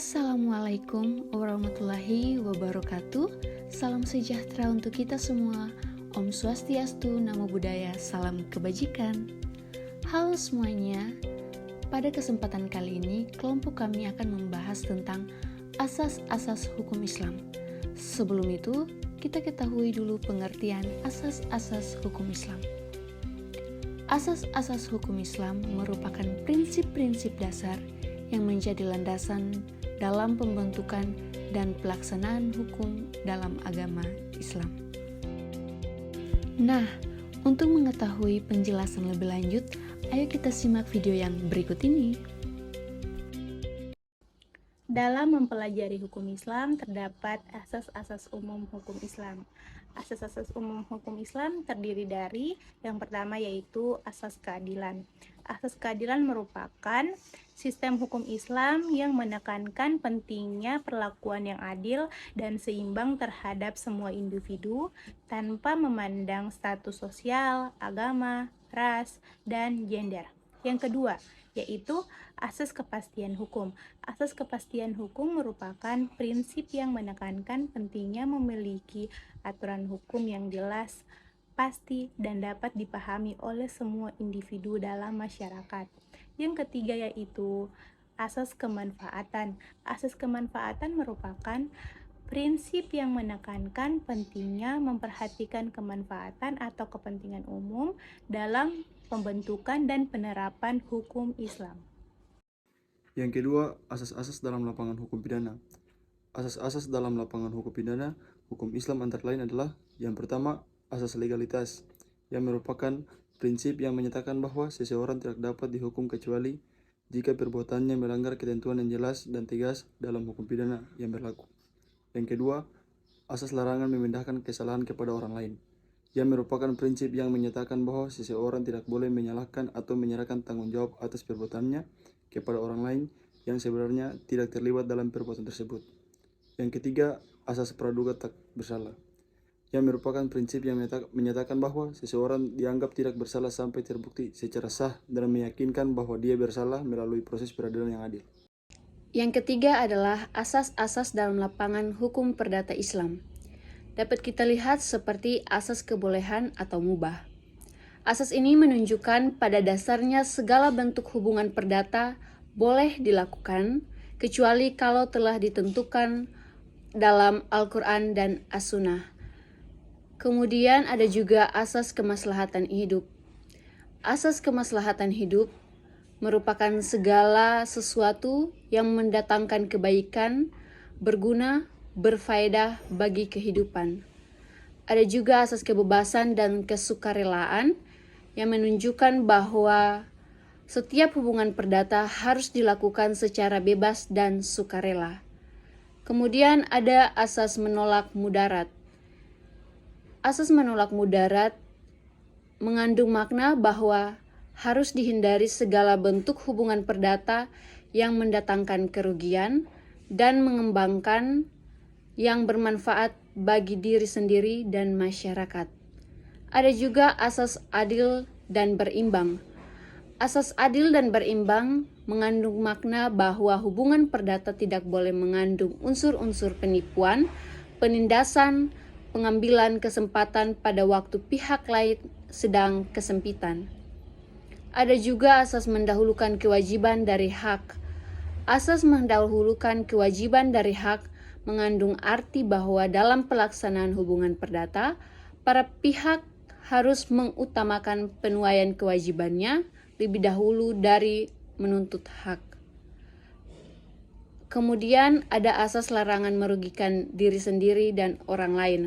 Assalamualaikum warahmatullahi wabarakatuh. Salam sejahtera untuk kita semua. Om Swastiastu, Namo Buddhaya, salam kebajikan. Halo semuanya. Pada kesempatan kali ini, kelompok kami akan membahas tentang asas-asas hukum Islam. Sebelum itu, kita ketahui dulu pengertian asas-asas hukum Islam. Asas-asas hukum Islam merupakan prinsip-prinsip dasar yang menjadi landasan dalam pembentukan dan pelaksanaan hukum dalam agama Islam. Nah, untuk mengetahui penjelasan lebih lanjut, ayo kita simak video yang berikut ini. Dalam mempelajari hukum Islam, terdapat asas-asas umum hukum Islam. Asas-asas umum hukum Islam terdiri dari yang pertama yaitu asas keadilan. Asas keadilan merupakan sistem hukum Islam yang menekankan pentingnya perlakuan yang adil dan seimbang terhadap semua individu tanpa memandang status sosial, agama, ras, dan gender. Yang kedua, yaitu asas kepastian hukum. Asas kepastian hukum merupakan prinsip yang menekankan pentingnya memiliki aturan hukum yang jelas, pasti, dan dapat dipahami oleh semua individu dalam masyarakat. Yang ketiga yaitu asas kemanfaatan. Asas kemanfaatan merupakan prinsip yang menekankan pentingnya memperhatikan kemanfaatan atau kepentingan umum dalam pembentukan dan penerapan hukum Islam. Yang kedua, asas-asas dalam lapangan hukum pidana. Asas-asas dalam lapangan hukum pidana, hukum Islam antara lain adalah yang pertama, asas legalitas, yang merupakan prinsip yang menyatakan bahwa seseorang tidak dapat dihukum kecuali jika perbuatannya melanggar ketentuan yang jelas dan tegas dalam hukum pidana yang berlaku. Yang kedua, asas larangan memindahkan kesalahan kepada orang lain, yang merupakan prinsip yang menyatakan bahwa seseorang tidak boleh menyalahkan atau menyerahkan tanggung jawab atas perbuatannya kepada orang lain yang sebenarnya tidak terlibat dalam perbuatan tersebut. Yang ketiga, asas praduga tak bersalah, yang merupakan prinsip yang menyatakan bahwa seseorang dianggap tidak bersalah sampai terbukti secara sah dan meyakinkan bahwa dia bersalah melalui proses peradilan yang adil. Yang ketiga adalah asas-asas dalam lapangan hukum perdata Islam. Dapat kita lihat seperti asas kebolehan atau mubah. Asas ini menunjukkan pada dasarnya segala bentuk hubungan perdata boleh dilakukan kecuali kalau telah ditentukan dalam Al-Quran dan As-Sunnah. Kemudian ada juga asas kemaslahatan hidup. Asas kemaslahatan hidup merupakan segala sesuatu yang mendatangkan kebaikan, berguna, berfaedah bagi kehidupan. Ada juga asas kebebasan dan kesukarelaan yang menunjukkan bahwa setiap hubungan perdata harus dilakukan secara bebas dan sukarela. Kemudian ada asas menolak mudarat. Asas menolak mudarat mengandung makna bahwa harus dihindari segala bentuk hubungan perdata yang mendatangkan kerugian dan mengembangkan yang bermanfaat bagi diri sendiri dan masyarakat. Ada juga asas adil dan berimbang. Asas adil dan berimbang mengandung makna bahwa hubungan perdata tidak boleh mengandung unsur-unsur penipuan, penindasan, pengambilan kesempatan pada waktu pihak lain sedang kesempitan. Ada juga asas mendahulukan kewajiban dari hak. Asas mendahulukan kewajiban dari hak mengandung arti bahwa dalam pelaksanaan hubungan perdata, para pihak harus mengutamakan penuaian kewajibannya lebih dahulu dari menuntut hak. Kemudian ada asas larangan merugikan diri sendiri dan orang lain.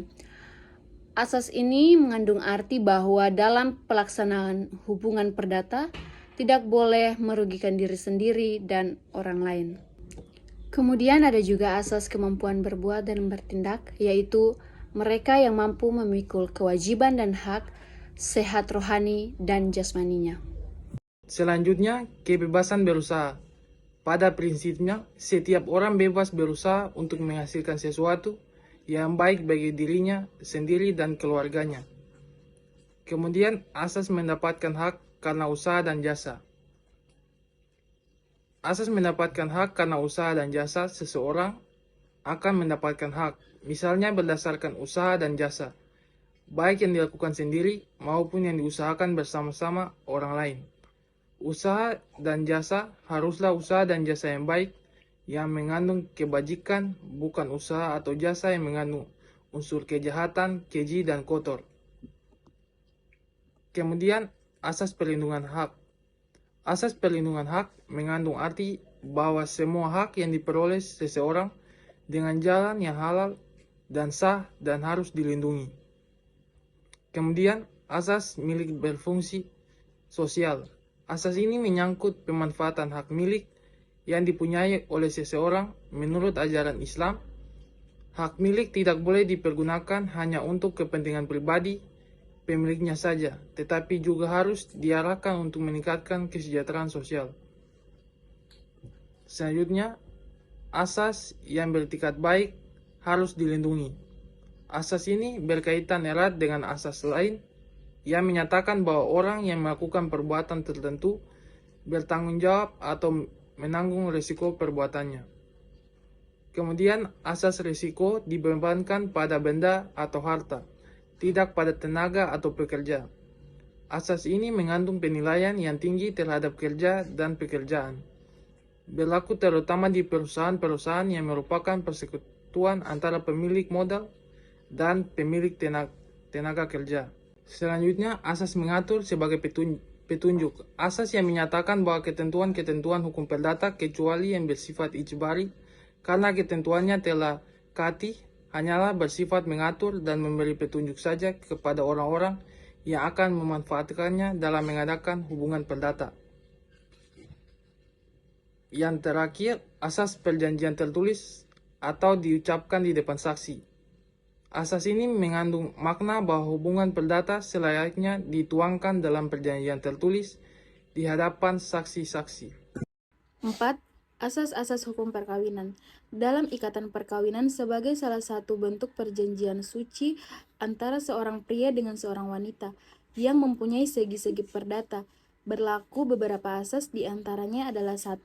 Asas ini mengandung arti bahwa dalam pelaksanaan hubungan perdata tidak boleh merugikan diri sendiri dan orang lain. Kemudian ada juga asas kemampuan berbuat dan bertindak, yaitu mereka yang mampu memikul kewajiban dan hak, sehat rohani dan jasmaninya. Selanjutnya, kebebasan berusaha. Pada prinsipnya, setiap orang bebas berusaha untuk menghasilkan sesuatu yang baik bagi dirinya sendiri dan keluarganya. Kemudian, asas mendapatkan hak karena usaha dan jasa. asas mendapatkan hak karena usaha dan jasa seseorang akan mendapatkan hak, misalnya berdasarkan usaha dan jasa, baik yang dilakukan sendiri maupun yang diusahakan bersama-sama orang lain. Usaha dan jasa haruslah usaha dan jasa yang baik, yang mengandung kebajikan, bukan usaha atau jasa yang mengandung unsur kejahatan, keji, dan kotor. Kemudian, asas perlindungan hak. Asas perlindungan hak mengandung arti bahwa semua hak yang diperoleh seseorang dengan jalan yang halal dan sah dan harus dilindungi. Kemudian, asas milik berfungsi sosial. Asas ini menyangkut pemanfaatan hak milik yang dipunyai oleh seseorang menurut ajaran Islam. Hak milik tidak boleh dipergunakan hanya untuk kepentingan pribadi pemiliknya saja, tetapi juga harus diarahkan untuk meningkatkan kesejahteraan sosial. Selanjutnya, asas yang beretikat baik harus dilindungi. Asas ini berkaitan erat dengan asas lain yang menyatakan bahwa orang yang melakukan perbuatan tertentu bertanggung jawab atau menanggung risiko perbuatannya. Kemudian, asas risiko dibebankan pada benda atau harta, tidak pada tenaga atau pekerja. Asas ini mengandung penilaian yang tinggi terhadap kerja dan pekerjaan. Berlaku terutama di perusahaan-perusahaan yang merupakan persekutuan antara pemilik modal dan pemilik tenaga kerja. Selanjutnya, asas mengatur sebagai petunjuk. Asas yang menyatakan bahwa ketentuan-ketentuan hukum perdata kecuali yang bersifat ijbari, karena ketentuannya telah kati, hanyalah bersifat mengatur dan memberi petunjuk saja kepada orang-orang yang akan memanfaatkannya dalam mengadakan hubungan perdata. Yang terakhir, asas perjanjian tertulis atau diucapkan di depan saksi. Asas ini mengandung makna bahwa hubungan perdata selayaknya dituangkan dalam perjanjian tertulis di hadapan saksi-saksi. 4. Asas-asas hukum perkawinan. Dalam ikatan perkawinan sebagai salah satu bentuk perjanjian suci antara seorang pria dengan seorang wanita yang mempunyai segi-segi perdata, berlaku beberapa asas, di antaranya adalah 1.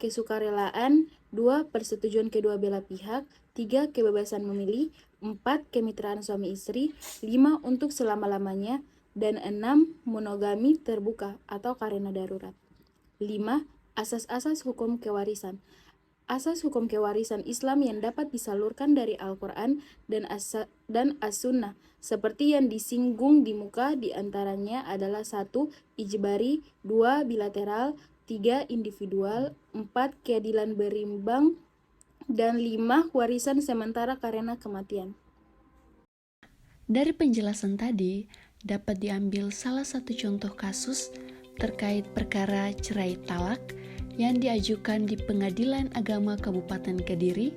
Kesukarelaan, 2. Persetujuan kedua belah pihak, 3. Kebebasan memilih, 4. Kemitraan suami istri, 5. Untuk selama-lamanya, dan 6. Monogami terbuka atau karena darurat. 5. Asas-asas hukum kewarisan. Asas hukum kewarisan Islam yang dapat disalurkan dari Al-Quran dan As-Sunnah, seperti yang disinggung di muka, diantaranya adalah 1. Ijbari, 2. Bilateral, 3. Individual, 4. Keadilan berimbang, dan 5. Warisan sementara karena kematian. Dari penjelasan tadi, dapat diambil salah satu contoh kasus terkait perkara cerai talak yang diajukan di Pengadilan Agama Kabupaten Kediri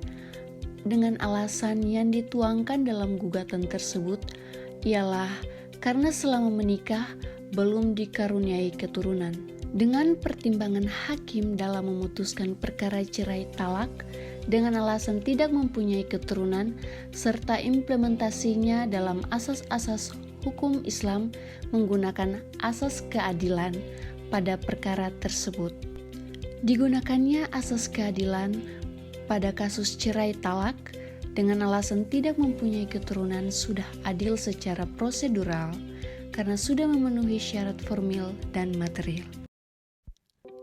dengan alasan yang dituangkan dalam gugatan tersebut ialah karena selama menikah belum dikaruniai keturunan. Dengan pertimbangan hakim dalam memutuskan perkara cerai talak dengan alasan tidak mempunyai keturunan serta implementasinya dalam asas-asas hukum Islam menggunakan asas keadilan pada perkara tersebut. Digunakannya asas keadilan pada kasus cerai talak dengan alasan tidak mempunyai keturunan sudah adil secara prosedural karena sudah memenuhi syarat formil dan material.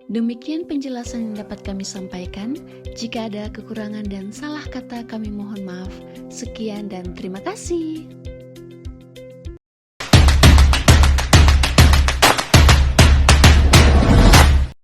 Demikian penjelasan yang dapat kami sampaikan. Jika ada kekurangan dan salah kata, kami mohon maaf. Sekian dan terima kasih.